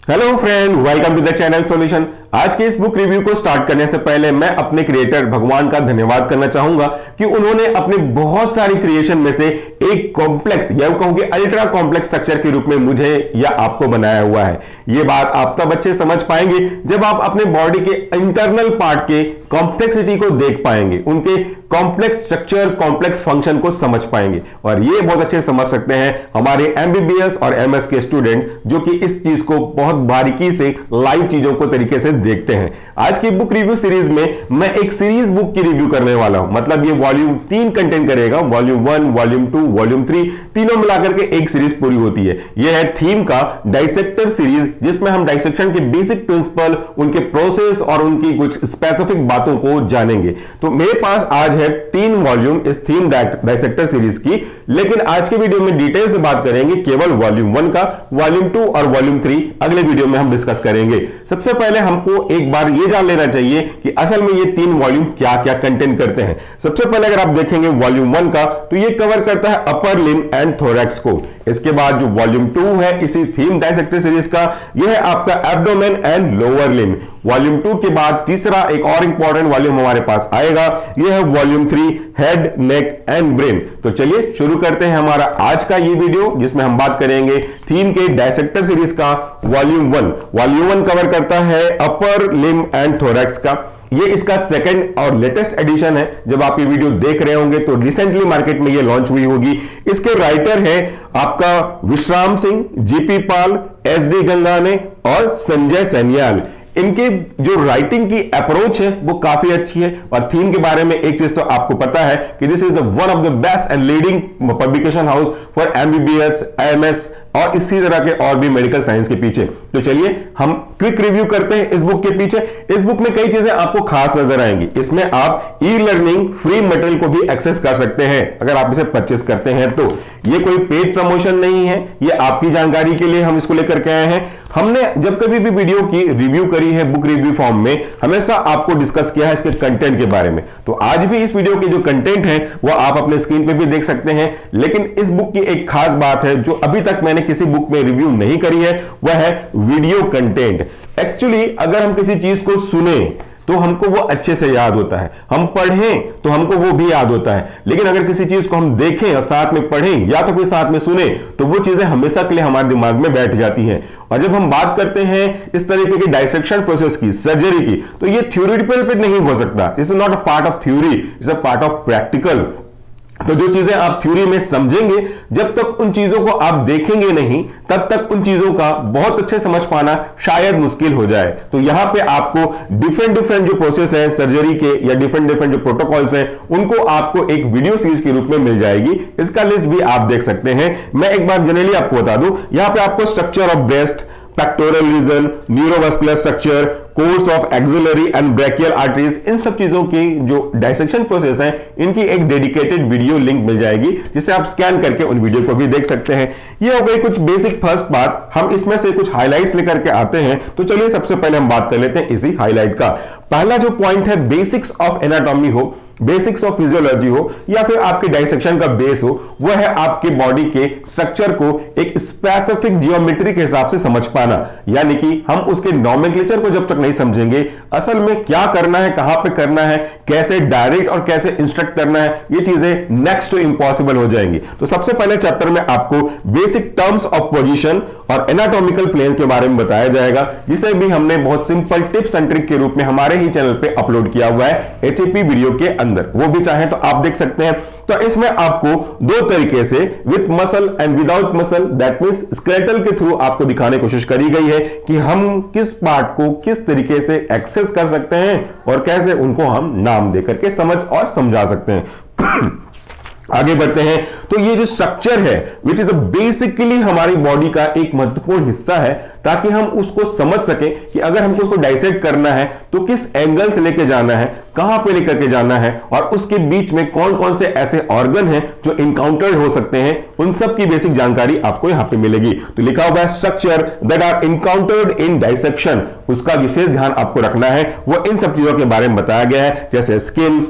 Hello friend, welcome to the channel solution. आज के इस बुक रिव्यू को स्टार्ट करने से पहले मैं अपने क्रिएटर भगवान का धन्यवाद करना चाहूंगा कि उन्होंने अपने बहुत सारी क्रिएशन में से एक कॉम्प्लेक्स या कहूं कि अल्ट्रा कॉम्प्लेक्स स्ट्रक्चर के रूप में मुझे या आपको बनाया हुआ है। यह बात आप तब अच्छे समझ पाएंगे जब आप अपने बॉडी के इंटरनल पार्ट के कॉम्प्लेक्सिटी को देख पाएंगे, उनके कॉम्प्लेक्स स्ट्रक्चर, कॉम्प्लेक्स फंक्शन को समझ पाएंगे। और ये बहुत अच्छे समझ सकते हैं हमारे एमबीबीएस और एमएस के स्टूडेंट जो कि इस चीज को बहुत बारीकी से लाइव चीजों को तरीके से देखते हैं। आज की बुक रिव्यू सीरीज में मैं एक सीरीज बुक की रिव्यू करने वाला हूं। मतलब ये वॉल्यूम 3 कंटेंट करेगा, वॉल्यूम 1, वॉल्यूम 2, वॉल्यूम 3 तीनों मिलाकर के एक सीरीज पूरी होती है। यह है थीम का डाइसेक्टर सीरीज, जिसमें हम डाइसेक्शन के बेसिक प्रिंसिपल, उनके प्रोसेस और उनकी कुछ स्पेसिफिक बातों को जानेंगे। तो मेरे पास आज है 3 वॉल्यूम इस थीम डाइसेक्टर सीरीज की, लेकिन आज के वीडियो में डिटेल से बात करेंगे केवल वॉल्यूम 1 का। वॉल्यूम 2 और वॉल्यूम 3 अगले वीडियो में हम डिस्कस करेंगे। सबसे पहले हमको एक बार ये जान लेना चाहिए कि असल में ये 3 वॉल्यूम क्या क्या कंटेंट करते हैं। सबसे पहले अगर आप देखेंगे वॉल्यूम 1 का, तो ये कवर करता है अपर लिम्ब एंड थोरैक्स को। इसके बाद जो वॉल्यूम 2 है इसी थीम डाइसेक्टर सीरीज का, यह है आपका abdomen and lower limb. Volume 2 के बाद तीसरा एक और इंपॉर्टेंट वॉल्यूम हमारे पास आएगा, यह है volume 3 head, neck and brain. तो चलिए शुरू करते हैं हमारा आज का ये वीडियो, जिसमें हम बात करेंगे थीम के डाइसेक्टर सीरीज का वॉल्यूम 1। वॉल्यूम 1 कवर करता है अपर लिम्ब एंड थोरैक्स का। ये इसका सेकंड और लेटेस्ट एडिशन है। जब आप ये वीडियो देख रहे होंगे तो रिसेंटली मार्केट में ये लॉन्च हुई होगी। इसके राइटर है आपका विश्राम सिंह, जीपी पाल, एसडी गंगाने और संजय सैनियाल। इनके जो राइटिंग की अप्रोच है वो काफी अच्छी है। और थीम के बारे में एक चीज तो आपको पता है कि this is the one of the best and leading publication house for MBBS, MS और इसी तरह के और भी मेडिकल साइंस के पीछे। तो चलिए हम क्विक रिव्यू करते हैं इस बुक के पीछे। इस बुक में कई चीजें आपको खास नजर आएंगी। इसमें आप ई लर्निंग फ्री मटेरियल को भी एक्सेस कर सकते हैं अगर आप इसे परचेस करते हैं तो। ये कोई पेड प्रमोशन नहीं है, ये आपकी जानकारी के लिए हम इसको लेकर के आए हैं। हमने जब कभी भी वीडियो की रिव्यू करी है बुक रिव्यू फॉर्म में, हमेशा आपको डिस्कस किया है इसके कंटेंट के बारे में। तो आज भी इस वीडियो के जो कंटेंट है वो आप अपने स्क्रीन पे भी देख सकते हैं। लेकिन इस बुक की एक खास बात है जो अभी तक मैंने किसी बुक में रिव्यू नहीं करी है, वह है वीडियो कंटेंट। एक्चुअली अगर हम किसी चीज को सुने तो हमको वो अच्छे से याद होता है, हम पढ़ें तो हमको वो भी याद होता है। लेकिन अगर किसी चीज को हम देखें और साथ में पढ़ें या तो फिर साथ में सुने तो वो चीजें हमेशा के लिए हमारे दिमाग में बैठ जाती हैं। और जब हम बात करते हैं इस तरीके की डाइसेक्शन प्रोसेस की, सर्जरी की, तो ये थ्योरेटिकल पे नहीं हो सकता। It's not a part of theory, it's a part of practical. तो जो चीजें आप थ्योरी में समझेंगे, जब तक उन चीजों को आप देखेंगे नहीं तब तक उन चीजों का बहुत अच्छे समझ पाना शायद मुश्किल हो जाए। तो यहां पे आपको डिफरेंट जो प्रोसेस है सर्जरी के या डिफरेंट जो प्रोटोकॉल्स हैं, उनको आपको एक वीडियो सीरीज के रूप में मिल जाएगी। इसका लिस्ट भी आप देख सकते हैं। मैं एक बार जनरली आपको बता दूं, यहां पे आपको structure of breast, pectoral region, neurovascular structure, course of axillary and brachial arteries, इन सब चीजों की जो डाइसेक्शन प्रोसेस है इनकी एक डेडिकेटेड वीडियो लिंक मिल जाएगी, जिसे आप स्कैन करके उन वीडियो को भी देख सकते हैं। ये हो गई कुछ बेसिक फर्स्ट बात। हम इसमें से कुछ हाइलाइट्स लेकर के आते हैं। तो चलिए सबसे पहले हम बात कर लेते हैं इसी हाईलाइट का। पहला जो पॉइंट है, बेसिक्स ऑफ एनाटॉमी हो, बेसिक्स ऑफ फिजियोलॉजी हो या फिर आपके डाइसेक्शन का बेस हो, वह है आपके बॉडी के स्ट्रक्चर को एक स्पेसिफिक जियोमेट्री के हिसाब से समझ पाना। यानी कि हम उसके नॉमेनक्लेचर को जब तक नहीं समझेंगे, असल में क्या करना है, कहां पे करना है, कैसे डायरेक्ट और कैसे इंस्ट्रक्ट करना है, ये चीजें नेक्स्ट टू इम्पॉसिबल हो जाएंगी। तो सबसे पहले चैप्टर में आपको बेसिक टर्म्स ऑफ पोजीशन और एनाटॉमिकल प्लेन के बारे में बताया जाएगा, जिसे भी हमने बहुत सिंपल टिप्स एंड ट्रिक के रूप में हमारे ही चैनल पे अपलोड किया हुआ है एचएपी वीडियो के अंदर। वो भी चाहें तो आप देख सकते हैं। तो इसमें आपको दो तरीके से, with muscle and without muscle, that means skeletal के थ्रू आपको दिखाने की कोशिश करी गई है कि हम किस पार्ट को किस तरीके से एक्सेस कर सकते हैं और कैसे उनको हम नाम देकर के समझ और समझा सकते हैं। आगे बढ़ते हैं। तो ये जो स्ट्रक्चर है विच इज बेसिकली हमारी बॉडी का एक महत्वपूर्ण हिस्सा है, ताकि हम उसको समझ सकें कि अगर हमको उसको डाइसेक्ट करना है तो किस एंगल से लेके जाना है, कहां पे लेकर के जाना है और उसके बीच में कौन कौन से ऐसे ऑर्गन हैं जो इनकाउंटर्ड हो सकते हैं, उन सब की बेसिक जानकारी आपको यहां पे मिलेगी। तो लिखा हुआ है structure that are encountered in dissection, उसका विशेष ध्यान आपको रखना है। वो इन सब चीजों के बारे में बताया गया है, जैसे skin,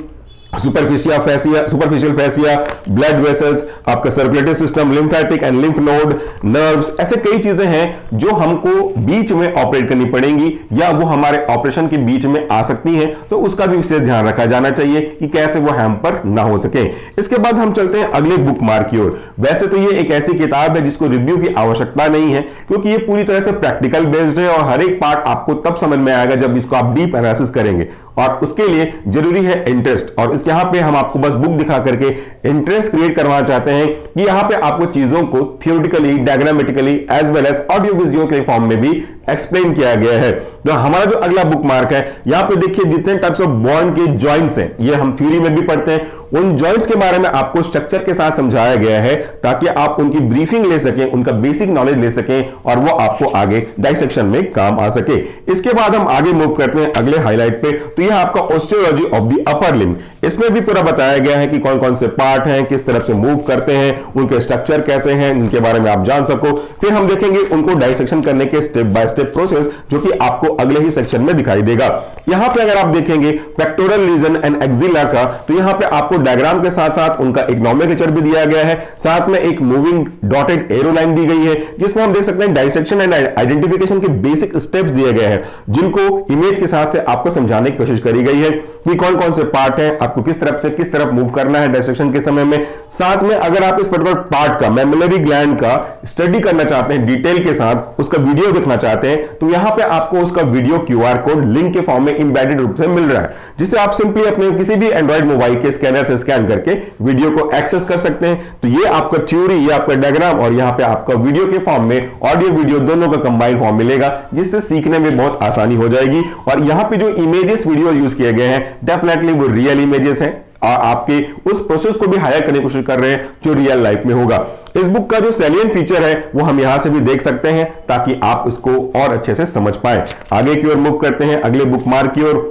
superficial fascia, blood vessels, आपका circulatory system, lymphatic and lymph node, nerves, ऐसे कई चीजें हैं जो हमको बीच में ऑपरेट करनी पड़ेंगी या वो हमारे ऑपरेशन के बीच में आ सकती हैं, तो उसका भी विशेष ध्यान रखा जाना चाहिए कि कैसे वो हैम्पर ना हो सके। इसके बाद हम चलते हैं अगले बुक मार्क की ओर। वैसे तो ये एक ऐसी किताब है जिसको रिव्यू की आवश्यकता नहीं है, क्योंकि ये पूरी तरह से प्रैक्टिकल बेस्ड है और हर एक पार्ट आपको तब समझ में आएगा जब इसको आप डीप एनालिसिस करेंगे, और उसके लिए जरूरी है इंटरेस्ट। और इस यहां पे हम आपको बस बुक दिखा करके इंटरेस्ट क्रिएट करवाना चाहते हैं कि यहां पे आपको चीजों को theoretically, diagrammatically as well as audio visual के फॉर्म में भी एक्सप्लेन किया गया है। तो हमारा जो अगला बुक मार्क है, यहां पे देखिए जितने टाइप्स ऑफ बॉन्ड के जॉइंट्स हैं, ये हम थ्योरी में भी पढ़ते हैं, उन जॉइंट्स के बारे में आपको स्ट्रक्चर के साथ समझाया गया है ताकि आप उनकी ब्रीफिंग ले सकें, उनका बेसिक नॉलेज ले सकें और वो आपको आगे डाइसेक्शन में काम आ सके। इसके बाद हम आगे मूव करते हैं अगले हाईलाइट पे। तो यह आपका osteology of the upper limb, इसमें भी पूरा बताया गया है कि कौन कौन से पार्ट हैं, किस तरफ से मूव करते हैं, उनके स्ट्रक्चर कैसे हैं, इनके बारे में आप जान सको। फिर हम देखेंगे उनको डाइसेक्शन करने के स्टेप बाय स्टेप प्रोसेस, जो कि आपको अगले ही सेक्शन में दिखाई देगा। यहां पे अगर आप देखेंगे पेक्टोरल रीजन एंड एक्सिला का, तो यहां पे आपको डायग्राम के साथ साथ उनका एक नोमेनक्लेचर भी दिया गया है, साथ में एक मूविंग डॉटेड एरो लाइन दी गई है, जिसमें हम देख सकते हैं डाइसेक्शन एंड आइडेंटिफिकेशन के बेसिक स्टेप्स दिए गए हैं, जिनको इमेज के साथ से आपको समझाने की कोशिश करी गई है कि कौन कौन से पार्ट हैं, आपको किस तरफ से किस तरफ मूव करना है डाइसेक्शन के समय में। साथ में अगर आप इस पर्टिकुलर पार्ट का, मैमुलरी ग्लैंड का स्टडी करना चाहते हैं डिटेल के साथ, उसका वीडियो देखना चाहते हैं, तो यहां पे आपको उसका वीडियो QR कोड लिंक के फॉर्म में इंबेडेड रूप से मिल रहा है, जिसे आप सिंपली अपने किसी भी एंड्रॉइड मोबाइल के स्कैनर से स्कैन करके वीडियो को एक्सेस कर सकते हैं। तो ये आपका थ्योरी, ये आपका डायग्राम और यहां पे आपका वीडियो के फॉर्म में ऑडियो वीडियो दोनों का कंबाइंड फॉर्म मिलेगा, जिससे सीखने में बहुत आसानी हो जाएगी। और यहां पे जो इमेजेस वीडियो यूज किए गए हैं, डेफिनेटली वो रियल इमेजेस हैं और आपके उस प्रोसेस को भी हायर करने की कोशिश कर रहे हैं जो रियल लाइफ में होगा। इस बुक का जो सैलिएंट फीचर है वो हम यहां से भी देख सकते हैं ताकि आप इसको और अच्छे से समझ पाए। आगे की ओर मूव करते हैं अगले बुक मार्क की ओर।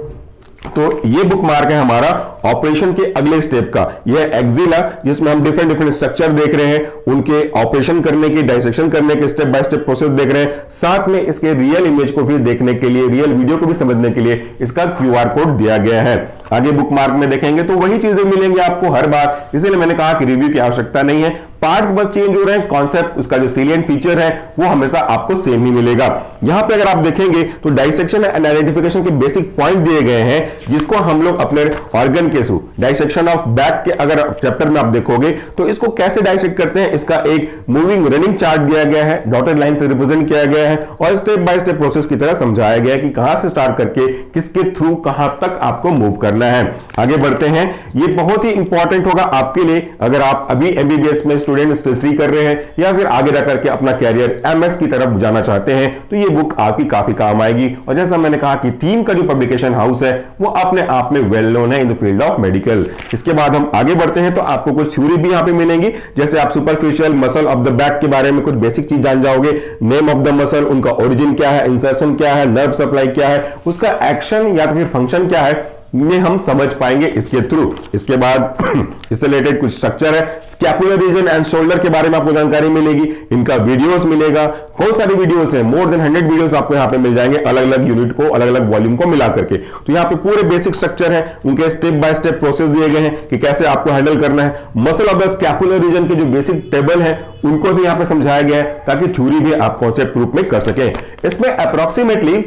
तो ये बुक मार्क है हमारा ऑपरेशन के अगले स्टेप का, यह एक्सिला, जिसमें हम डिफरेंट स्ट्रक्चर देख रहे हैं, उनके ऑपरेशन करने की, डाइसेक्शन करने के स्टेप बाय स्टेप प्रोसेस देख रहे हैं, साथ में इसके रियल इमेज को भी देखने के लिए, रियल वीडियो को भी समझने के लिए इसका QR कोड दिया गया है। आगे बुक मार्क में देखेंगे तो वही चीजें मिलेंगी आपको हर बार, इसीलिए मैंने कहा कि रिव्यू की आवश्यकता नहीं है, पार्ट्स बस चेंज हो रहे हैं, कॉन्सेप्ट, उसका जो सैलिएंट फीचर है वो हमेशा आपको सेम ही मिलेगा। यहां पे अगर आप देखेंगे तो डाइसेक्शन एंड आइडेंटिफिकेशन के बेसिक पॉइंट दिए गए हैं, जिसको हम लोग अपने ऑर्गन के थ्रू, डाइसेक्शन ऑफ बैक के अगर चैप्टर में आप देखोगे तो इसको कैसे डाइसेक्ट करते हैं, इसका एक मूविंग रनिंग चार्ट दिया गया है, डॉटेड लाइन से रिप्रेजेंट किया गया है और स्टेप बाय स्टेप प्रोसेस की तरह समझाया गया है कि कहां से स्टार्ट करके किसके थ्रू कहां तक आपको मूव करना है। आगे बढ़ते हैं, ये बहुत ही इंपॉर्टेंट होगा आपके लिए अगर आप अभी MBBS में स्टूडेंट स्टडी कर रहे हैं या फिर आगे जाकर के अपना कैरियर MS की तरफ जाना चाहते हैं, तो ये बुक आपकी काफी काम आएगी। और जैसा मैंने कहा कि थीम का जो पब्लिकेशन हाउस है वो अपने आप में वेल नोन है in the field of medical. इसके बाद हम आगे बढ़ते हैं तो आपको कुछ थ्योरी भी यहां पे मिलेंगी, जैसे आप superficial muscle of the back के बारे में कुछ बेसिक चीज जान जाओगे, नेम ऑफ द मसल, उनका ओरिजिन क्या है, इंसर्शन क्या है, नर्व सप्लाई क्या है, उसका एक्शन या तो फिर फंक्शन क्या है, ये हम समझ पाएंगे इसके थ्रू। इसके बाद इससे रिलेटेड कुछ स्ट्रक्चर है, स्कैपुलर रीजन एंड शोल्डर के बारे में आपको जानकारी मिलेगी, इनका वीडियोस मिलेगा, बहुत सारी वीडियोस हैं, मोर देन 100 वीडियोस आपको यहाँ पे मिल जाएंगे अलग अलग यूनिट को, अलग अलग वॉल्यूम को मिला करके। तो यहाँ पे पूरे बेसिक स्ट्रक्चर है, उनके स्टेप बाय स्टेप प्रोसेस दिए गए हैं कि कैसे आपको हैंडल करना है। Muscle of the scapular region के जो बेसिक टेबल है उनको भी यहाँ पे समझाया गया है ताकि थ्योरी भी आप कॉन्सेप्ट प्रूफ में कर सके। इसमें अप्रोक्सीमेटली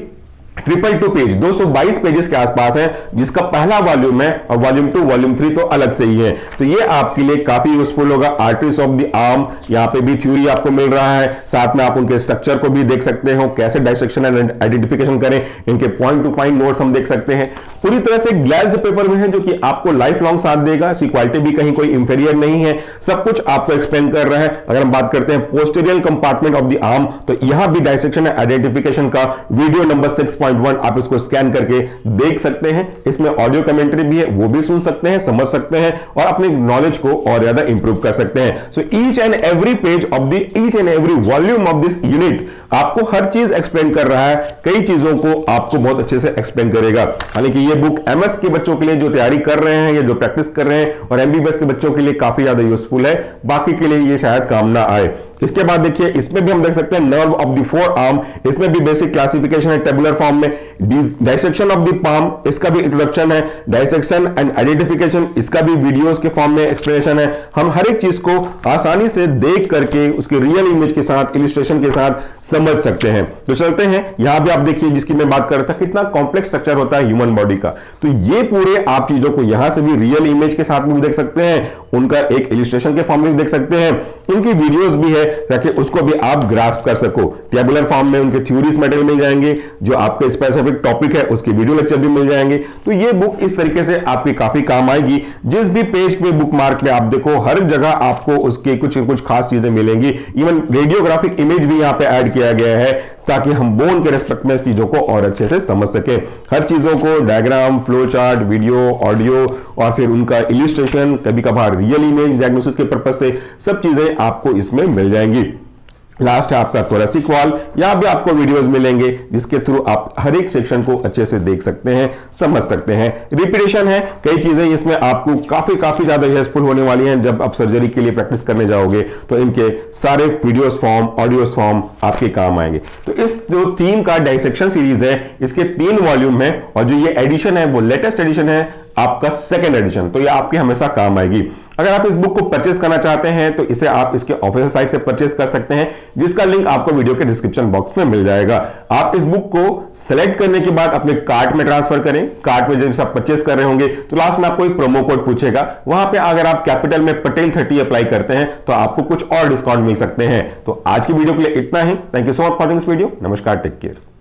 222 पेज, 222 पेजेस के आसपास है, जिसका पहला वॉल्यूम है और वॉल्यूम 2 वॉल्यूम 3 तो अलग से ही है। तो ये आपके लिए काफी यूजफुल होगा। आर्टरीज ऑफ द आर्म, यहाँ पे भी थ्योरी आपको मिल रहा है, साथ में आप उनके स्ट्रक्चर को भी देख सकते हो, कैसे डाइसेक्शन एंड आइडेंटिफिकेशन करें, इनके पॉइंट टू पॉइंट नोट्स हम देख सकते हैं। पूरी तरह से ग्लास्ड पेपर में है जो कि आपको लाइफ लॉन्ग साथ देगा, इसकी क्वालिटी भी कहीं कोई इंफीरियर नहीं है, सब कुछ आपको एक्सप्लेन कर रहा है। अगर हम बात करते हैं posterior compartment of the arm, तो यहां भी डाइसेक्शन एंड आइडेंटिफिकेशन का वीडियो नंबर 6.1 आप इसको स्कैन करके देख सकते हैं। इसमें ऑडियो कमेंट्री भी है, वो भी सुन सकते हैं, समझ सकते हैं और अपने नॉलेज को और ज्यादा इंप्रूव कर सकते हैं। So each and every page of the each and every volume of this unit आपको हर चीज एक्सप्लेन कर रहा है, कई चीजों को आपको बहुत अच्छे से एक्सप्लेन करेगा। हालांकि ये बुक MS के बच्चों के लिए जो तैयारी कर रहे हैं या जो प्रैक्टिस कर रहे हैं और MBBS के बच्चों के लिए काफी ज्यादा यूजफुल है, बाकी के लिए ये शायद काम ना आए। इसके बाद देखिए इसमें भी हम देख सकते हैं nerve of the four arm, इसमें भी बेसिक क्लासिफिकेशन है टेबुलर फॉर्म फॉर्म में, डायसेक्शन ऑफ द पाम इसका भी इंट्रोडक्शन है, डायसेक्शन एंड आइडेंटिफिकेशन इसका भी वीडियोस के फॉर्म में एक्सप्लेनेशन है। हम हर एक चीज को आसानी से देख करके उसके रियल इमेज के साथ, इलिस्ट्रेशन के साथ समझ सकते हैं। तो चलते हैं, यहां भी आप देखिए जिसकी मैं बात कर रहा था, कितना कॉम्प्लेक्स स्ट्रक्चर होता है ह्यूमन बॉडी का। तो ये पूरे आप चीजों को यहां से भी रियल इमेज के साथ में भी देख सकते हैं, उनका एक इलिस्ट्रेशन के फॉर्म में भी देख सकते हैं, उनकी वीडियोस भी है ताकि उसको भी आप ग्रास्प कर सको। टेबुलर फॉर्म में उनके थ्योरीज मटेरियल मिल जाएंगे, जो आपके स्पेसिफिक टॉपिक है उसके वीडियो लेक्चर भी मिल जाएंगे। तो ये बुक इस तरीके से आपकी काफी काम आएगी। जिस भी पेज पे बुक मार्क में आप देखो, हर जगह आपको उसके कुछ खास चीजें मिलेंगी। इवन रेडियोग्राफिक इमेज भी यहां पे ऐड किया गया है ताकि हम बोन के रेस्पेक्ट में इस चीजों को और अच्छे से समझ सके। हर चीजों को diagram, flow chart, video, audio और फिर उनका इलिस्ट्रेशन, कभी कभार रियल इमेज डायग्नोसिस के पर्पज से, सब चीजें आपको इसमें मिल जाएंगी। लास्ट है आपका थोरेसिक वॉल, यहां भी आपको वीडियोस मिलेंगे जिसके थ्रू आप हर एक सेक्शन को अच्छे से देख सकते हैं, समझ सकते हैं। रिपीटेशन है, कई चीजें इसमें आपको काफी ज्यादा यूजफुल होने वाली हैं। जब आप सर्जरी के लिए प्रैक्टिस करने जाओगे तो इनके सारे वीडियोस फॉर्म, ऑडियोस फॉर्म आपके काम आएंगे। तो इस जो थीम का डाइसेक्शन सीरीज है, इसके 3 वॉल्यूम है और जो ये एडिशन है वो लेटेस्ट एडिशन है, आपका सेकंड एडिशन। तो ये आपके हमेशा काम आएगी। अगर आप इस बुक को परचेस करना चाहते हैं तो इसे आप इसके ऑफिशियल साइट से परचेस कर सकते हैं, जिसका लिंक आपको वीडियो के डिस्क्रिप्शन बॉक्स में मिल जाएगा। आप इस बुक को सेलेक्ट करने के बाद अपने कार्ट में ट्रांसफर करें। कार्ट में जब आप परचेस कर रहे होंगे तो लास्ट में आपको एक प्रोमो कोड पूछेगा, वहां पे अगर आप कैपिटल में पटेल 30 अप्लाई करते हैं तो आपको कुछ और डिस्काउंट मिल सकते हैं। तो आज की वीडियो के लिए इतना ही। Thank you so much for this video. नमस्कार, टेक केयर।